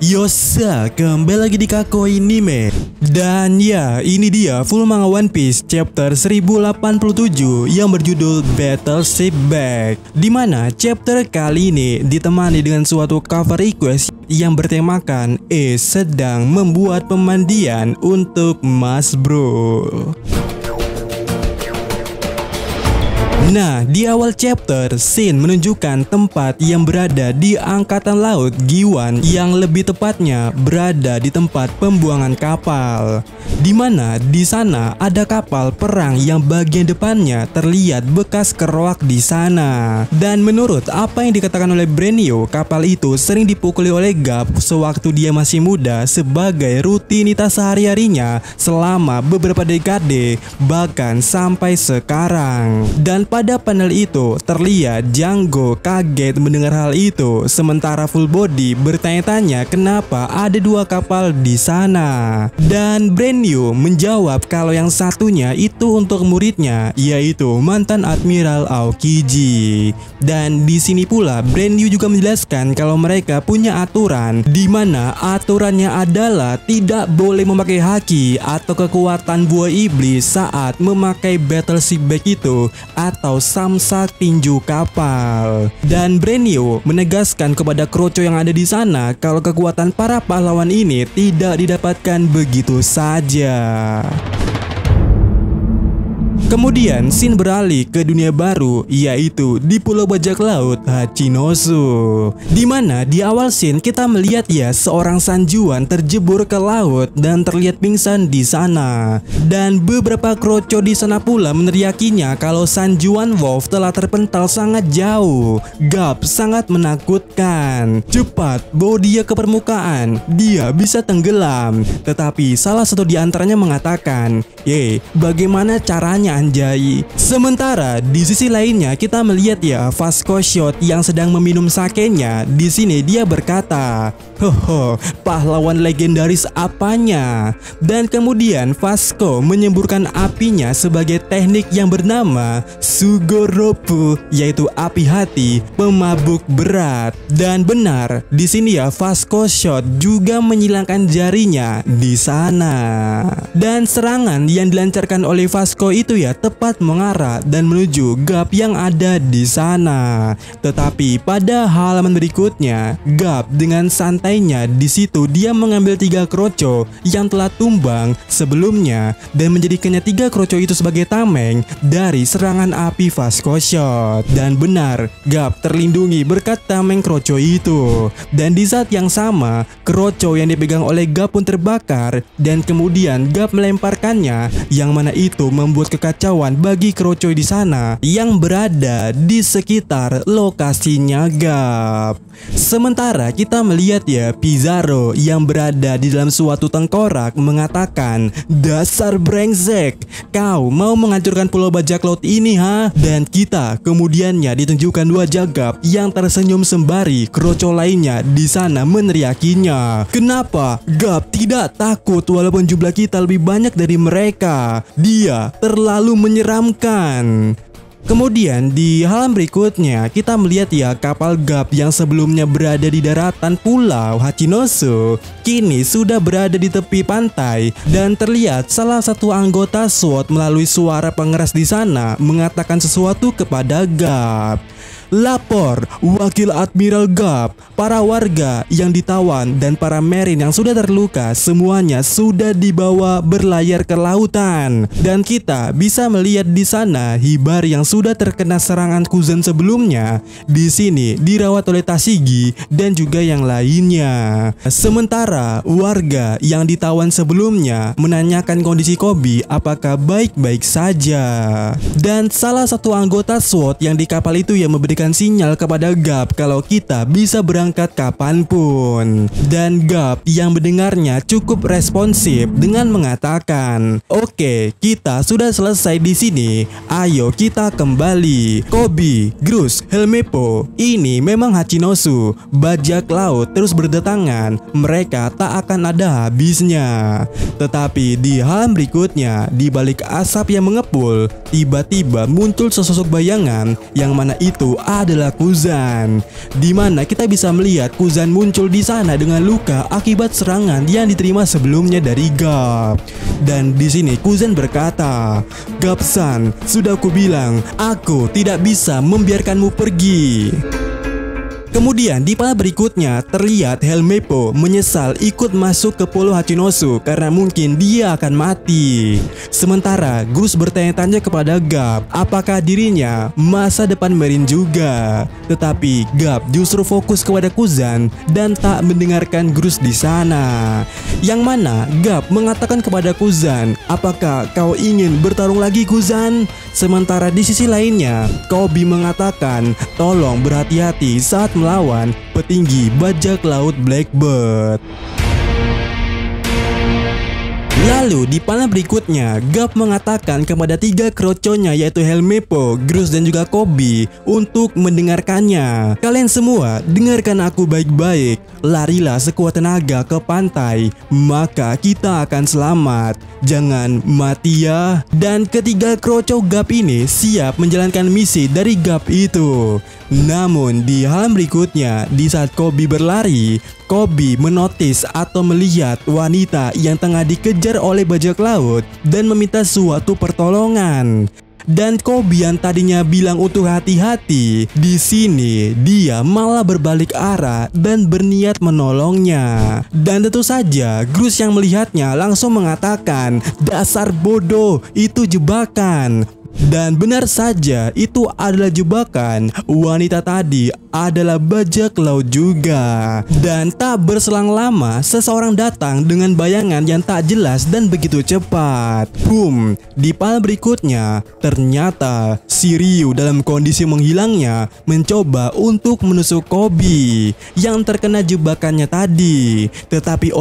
Yosa, kembali lagi di Kako Anime. Dan ya, ini dia full manga One Piece chapter 1087 yang berjudul Battleship Back. Dimana chapter kali ini ditemani dengan suatu cover request yang bertemakan sedang membuat pemandian untuk Mas Bro. Nah, di awal chapter, Shin menunjukkan tempat yang berada di angkatan laut Giwan, yang lebih tepatnya berada di tempat pembuangan kapal. Di mana di sana ada kapal perang yang bagian depannya terlihat bekas keroak di sana. Dan menurut apa yang dikatakan oleh Brenio, kapal itu sering dipukuli oleh Garp sewaktu dia masih muda sebagai rutinitas sehari-harinya selama beberapa dekade, bahkan sampai sekarang. Dan pada panel itu terlihat Django kaget mendengar hal itu, sementara Full Body bertanya-tanya kenapa ada dua kapal di sana. Dan Brenio menjawab kalau yang satunya itu untuk muridnya, yaitu mantan Admiral Aokiji. Dan di sini pula Brenio juga menjelaskan kalau mereka punya aturan, di mana aturannya adalah tidak boleh memakai haki atau kekuatan buah iblis saat memakai Battleship Back itu atau samsak tinju kapal. Dan Brenio menegaskan kepada Kroco yang ada di sana kalau kekuatan para pahlawan ini tidak didapatkan begitu saja. Kemudian Shin beralih ke dunia baru, yaitu di Pulau Bajak Laut Hachinosu. Dimana di awal scene kita melihat seorang Sanjuan terjebur ke laut dan terlihat pingsan di sana. Dan beberapa kroco di sana pula meneriakinya kalau Sanjuan Wolf telah terpental sangat jauh. Garp sangat menakutkan. Cepat bawa dia ke permukaan, dia bisa tenggelam. Tetapi salah satu di antaranya mengatakan, bagaimana caranya anjay? Sementara di sisi lainnya kita melihat Vasco Shot yang sedang meminum sakenya. Di sini dia berkata, pahlawan legendaris apanya? Dan kemudian Vasco menyemburkan apinya sebagai teknik yang bernama Sugoropu, yaitu api hati pemabuk berat. Dan benar, di sini Vasco Shot juga menyilangkan jarinya di sana. Dan serangan yang dilancarkan oleh Vasco itu tepat mengarah dan menuju Garp yang ada di sana. Tetapi pada halaman berikutnya, Garp dengan santainya di situ dia mengambil 3 kroco yang telah tumbang sebelumnya dan menjadikannya 3 kroco itu sebagai tameng dari serangan api Vasco Shot. Dan benar, Garp terlindungi berkat tameng kroco itu. Dan di saat yang sama, kroco yang dipegang oleh Garp pun terbakar dan kemudian Garp melemparkannya, yang mana itu membuat kekacauan bagi kroco di sana yang berada di sekitar lokasinya Garp. Sementara kita melihat Pizarro yang berada di dalam suatu tengkorak mengatakan, dasar brengsek, kau mau menghancurkan Pulau Bajak Laut ini Dan kita kemudiannya ditunjukkan wajah Garp yang tersenyum sembari kroco lainnya di sana meneriakinya. Kenapa Garp tidak takut walaupun jumlah kita lebih banyak dari mereka? Dia terlalu menyeramkan. Kemudian di halaman berikutnya kita melihat kapal Garp yang sebelumnya berada di daratan Pulau Hachinosu kini sudah berada di tepi pantai, dan terlihat salah satu anggota SWAT melalui suara pengeras di sana mengatakan sesuatu kepada Garp. Lapor, Wakil Admiral Garp, para warga yang ditawan dan para marine yang sudah terluka semuanya sudah dibawa berlayar ke lautan. Dan kita bisa melihat di sana Hibar yang sudah terkena serangan Kuzen sebelumnya di sini dirawat oleh Tashigi dan juga yang lainnya. Sementara warga yang ditawan sebelumnya menanyakan kondisi Koby apakah baik-baik saja. Dan salah satu anggota SWAT yang di kapal itu yang memberikan sinyal kepada Garp kalau kita bisa berangkat kapanpun. Dan Garp yang mendengarnya cukup responsif dengan mengatakan, oke, kita sudah selesai di sini, ayo kita kembali. Koby, Grus, Helmepo, ini memang Hachinosu, bajak laut terus berdatangan, mereka tak akan ada habisnya. Tetapi di halaman berikutnya, di balik asap yang mengepul, tiba-tiba muncul sesosok bayangan yang mana itu adalah Kuzan. Dimana kita bisa melihat Kuzan muncul di sana dengan luka akibat serangan yang diterima sebelumnya dari Garp. Dan di sini Kuzan berkata, "Garp-san, sudah aku bilang, aku tidak bisa membiarkanmu pergi." Kemudian di panel berikutnya terlihat Helmeppo menyesal ikut masuk ke Pulau Hachinosu karena mungkin dia akan mati. Sementara Grus bertanya-tanya kepada Garp apakah dirinya masa depan Marine juga. Tetapi Garp justru fokus kepada Kuzan dan tak mendengarkan Grus di sana. Yang mana Garp mengatakan kepada Kuzan, "Apakah kau ingin bertarung lagi, Kuzan?" Sementara di sisi lainnya, Koby mengatakan, "Tolong berhati-hati saat melawan petinggi bajak laut Blackbird." Lalu di panel berikutnya, Garp mengatakan kepada 3 kroconya yaitu Helmeppo, Grus dan juga Koby untuk mendengarkannya. "Kalian semua dengarkan aku baik-baik. Larilah sekuat tenaga ke pantai, maka kita akan selamat. Jangan mati ya." Dan ketiga kroco Garp ini siap menjalankan misi dari Garp itu. Namun di halaman berikutnya, di saat Koby berlari, Koby menotis atau melihat wanita yang tengah dikejar oleh bajak laut dan meminta suatu pertolongan. Dan Koby yang tadinya bilang untuk hati-hati, di sini dia malah berbalik arah dan berniat menolongnya. Dan tentu saja Grus yang melihatnya langsung mengatakan, "Dasar bodoh, itu jebakan." Dan benar saja, itu adalah jebakan. Wanita tadi adalah bajak laut juga. Dan tak berselang lama, seseorang datang dengan bayangan yang tak jelas dan begitu cepat. Boom! Di panel berikutnya, ternyata Shiryu dalam kondisi menghilangnya mencoba untuk menusuk Koby yang terkena jebakannya tadi. Tetapi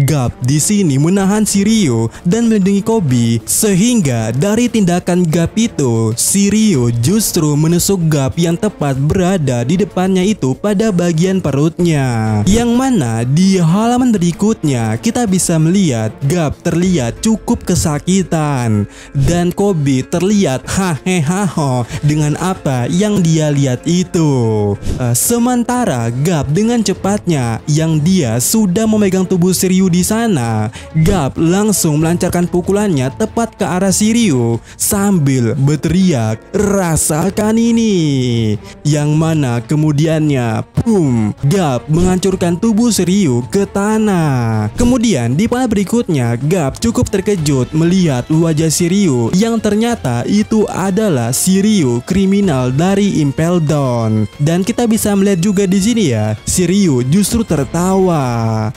Garp di sini menahan Shiryu dan melindungi Koby, sehingga dari tindakan Garp itu, Shiryu justru menusuk Garp yang tepat berada di depannya itu pada bagian perutnya. Yang mana di halaman berikutnya kita bisa melihat Garp terlihat cukup kesakitan dan Koby terlihat haheha dengan apa yang dia lihat itu. Sementara Garp dengan cepatnya yang dia sudah memegang tubuh Shiryu di sana, Garp langsung melancarkan pukulannya tepat ke arah Shiryu sambil berteriak, "Rasakan ini!" Yang mana kemudiannya, boom, Garp menghancurkan tubuh Shiryu ke tanah. Kemudian di panel berikutnya, Garp cukup terkejut melihat wajah Shiryu yang ternyata itu adalah Shiryu kriminal dari Impel Down. Dan kita bisa melihat juga di sini ya, Shiryu justru tertawa.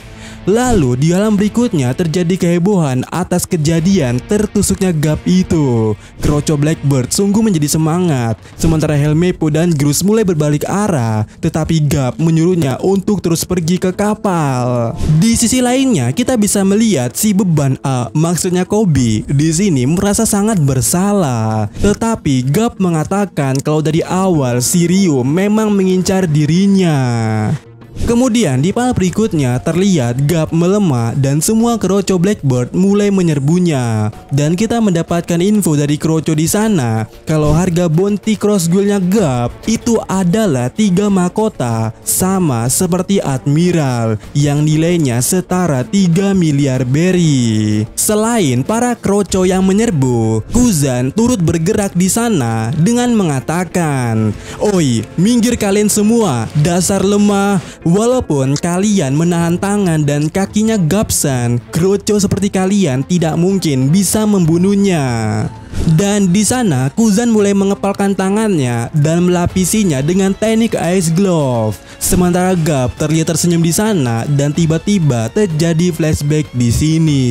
Lalu di halaman berikutnya terjadi kehebohan atas kejadian tertusuknya Garp itu. Kroco Blackbird sungguh menjadi semangat, sementara Helmeppo dan Grus mulai berbalik arah, tetapi Garp menyuruhnya untuk terus pergi ke kapal. Di sisi lainnya kita bisa melihat si beban maksudnya Koby di sini merasa sangat bersalah, tetapi Garp mengatakan kalau dari awal Shiryu memang mengincar dirinya. Kemudian di panel berikutnya terlihat Garp melemah dan semua kroco Blackbird mulai menyerbunya. Dan kita mendapatkan info dari kroco di sana kalau harga bounty cross goalnya Garp itu adalah 3 mahkota, sama seperti Admiral yang nilainya setara 3 miliar berry. Selain para kroco yang menyerbu, Kuzan turut bergerak di sana dengan mengatakan, "Oi, minggir kalian semua, dasar lemah. Walaupun kalian menahan tangan dan kakinya Garp-san, kroco seperti kalian tidak mungkin bisa membunuhnya." Dan di sana Kuzan mulai mengepalkan tangannya dan melapisinya dengan teknik Ice Glove. Sementara Garp terlihat tersenyum di sana dan tiba-tiba terjadi flashback di sini.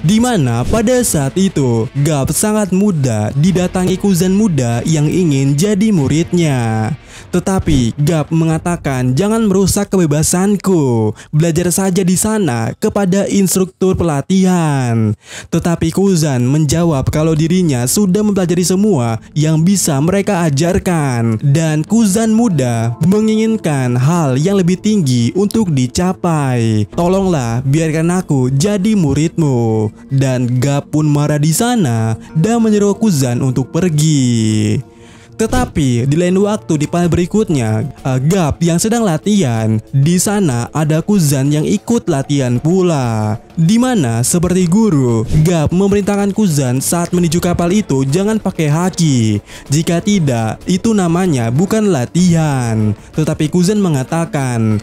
Di mana pada saat itu Garp sangat muda didatangi Kuzan muda yang ingin jadi muridnya. Tetapi Garp mengatakan jangan merusak kebebasanku, belajar saja di sana kepada instruktur pelatihan. Tetapi Kuzan menjawab kalau dirinya sudah mempelajari semua yang bisa mereka ajarkan. Dan Kuzan muda menginginkan hal yang lebih tinggi untuk dicapai. "Tolonglah biarkan aku jadi muridmu." dan Gap pun marah di sana dan menyuruh Kuzan untuk pergi. Tetapi di lain waktu di panel berikutnya, Gap yang sedang latihan, di sana ada Kuzan yang ikut latihan pula. Di mana seperti guru, Gap memerintahkan Kuzan saat menuju kapal itu jangan pakai haki. Jika tidak, itu namanya bukan latihan. Tetapi Kuzan mengatakan,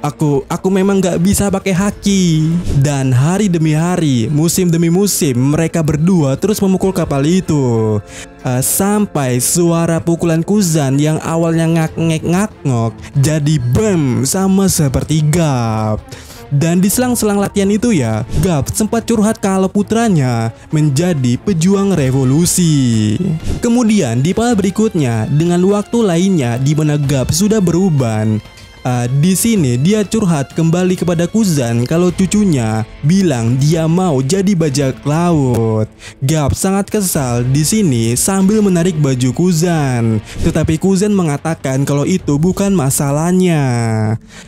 aku memang gak bisa pakai haki. Dan hari demi hari, musim demi musim, mereka berdua terus memukul kapal itu. Sampai suara pukulan Kuzan yang awalnya ngak-ngek-ngak-ngok jadi bam sama seperti Gap. Dan di selang-selang latihan itu ya, Gap sempat curhat kalau putranya menjadi pejuang revolusi. Kemudian di panel berikutnya dengan waktu lainnya di mana Gap sudah beruban. Di sini dia curhat kembali kepada Kuzan kalau cucunya bilang dia mau jadi bajak laut. Gap sangat kesal di sini sambil menarik baju Kuzan, tetapi Kuzan mengatakan kalau itu bukan masalahnya.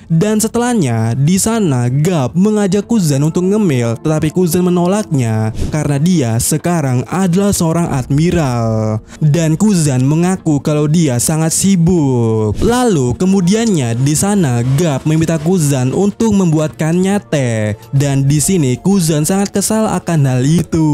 Dan setelahnya di sana Gap mengajak Kuzan untuk ngemil, tetapi Kuzan menolaknya karena dia sekarang adalah seorang admiral. Dan Kuzan mengaku kalau dia sangat sibuk. Lalu kemudiannya di sana Gap meminta Kuzan untuk membuatkannya teh, dan di sini Kuzan sangat kesal akan hal itu.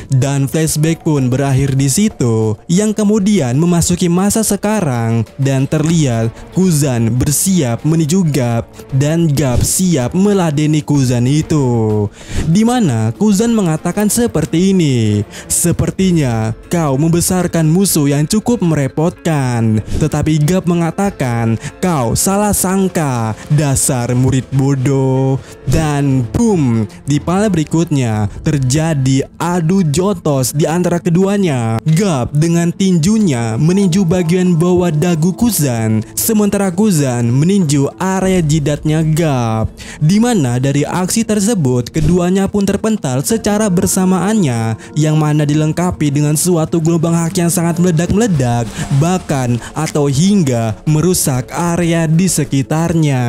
Dan flashback pun berakhir di situ, yang kemudian memasuki masa sekarang dan terlihat Kuzan bersiap menuju Gap dan Gap siap meladeni Kuzan itu. Dimana Kuzan mengatakan seperti ini, sepertinya kau membesarkan musuh yang cukup merepotkan. Tetapi Gap mengatakan kau salah sangka, dasar murid bodoh. Dan boom, di panel berikutnya terjadi adu jotos di antara keduanya. Gap dengan tinjunya meninju bagian bawah dagu Kuzan, sementara Kuzan meninju area jidatnya Gap. Dimana dari aksi tersebut keduanya pun terpental secara bersamaannya, yang mana dilengkapi dengan suatu gelombang haki yang sangat meledak-meledak, bahkan atau hingga merusak area di sekitarnya.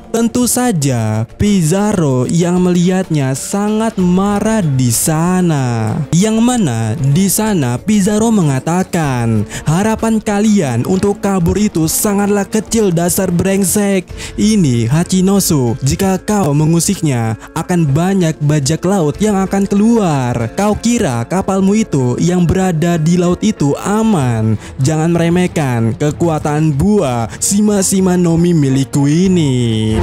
Tentu saja Pizarro yang melihatnya sangat marah di sana. Yang mana di sana Pizarro mengatakan, harapan kalian untuk kabur itu sangatlah kecil, dasar brengsek. Ini Hachinosu, jika kau mengusiknya akan banyak bajak laut yang akan keluar. Kau kira kapalmu itu yang berada di laut itu aman? Jangan meremehkan kekuatan buah Shima no Mi milikku ini.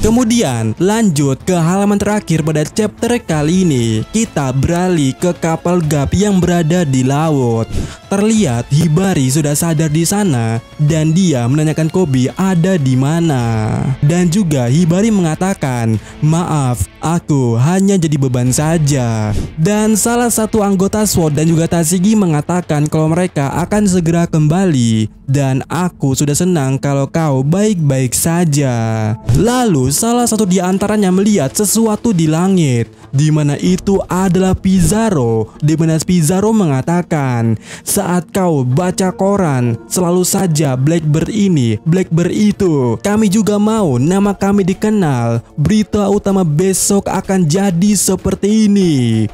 Kemudian lanjut ke halaman terakhir pada chapter kali ini. Kita beralih ke kapal Gap yang berada di laut. Terlihat Hibari sudah sadar di sana dan dia menanyakan Koby ada di mana. Dan juga Hibari mengatakan, maaf, aku hanya jadi beban saja. Dan salah satu anggota SWAT dan juga Tashigi mengatakan kalau mereka akan segera kembali. Dan aku sudah senang kalau kau baik-baik saja. Lalu salah satu di antaranya melihat sesuatu di langit, di mana itu adalah Pizarro. Di mana Pizarro mengatakan, saat kau baca koran selalu saja Blackbird ini, Blackbird itu. Kami juga mau nama kami dikenal. Berita utama besok akan jadi seperti ini.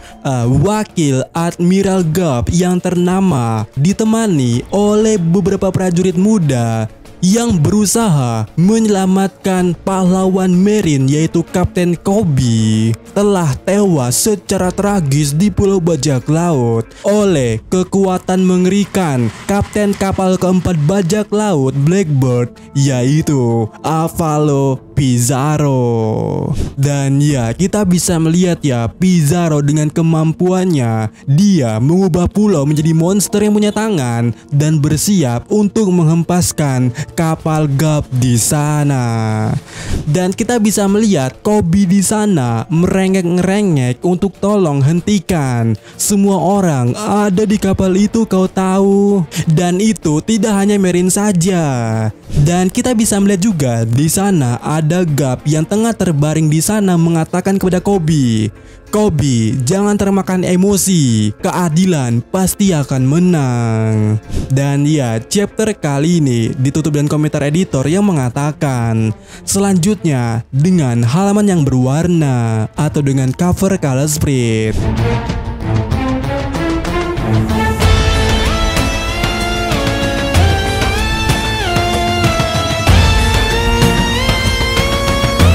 Wakil Admiral Gap yang ternama ditemani oleh beberapa prajurit muda yang berusaha menyelamatkan pahlawan Marine yaitu Kapten Koby telah tewas secara tragis di Pulau Bajak Laut oleh kekuatan mengerikan kapten kapal keempat bajak laut Blackbird yaitu Avalo Pizarro. Dan ya, kita bisa melihat ya, Pizarro dengan kemampuannya, dia mengubah pulau menjadi monster yang punya tangan dan bersiap untuk menghempaskan kapal Gap di sana. Dan kita bisa melihat Koby di sana merengek-ngerengek untuk tolong hentikan. Semua orang ada di kapal itu, kau tahu. Dan itu tidak hanya Marine saja. Dan kita bisa melihat juga di sana ada ada Garp yang tengah terbaring di sana mengatakan kepada Koby, "Koby, jangan termakan emosi. Keadilan pasti akan menang." Dan ya, chapter kali ini ditutup dengan komentar editor yang mengatakan, selanjutnya dengan halaman yang berwarna atau dengan cover color spread.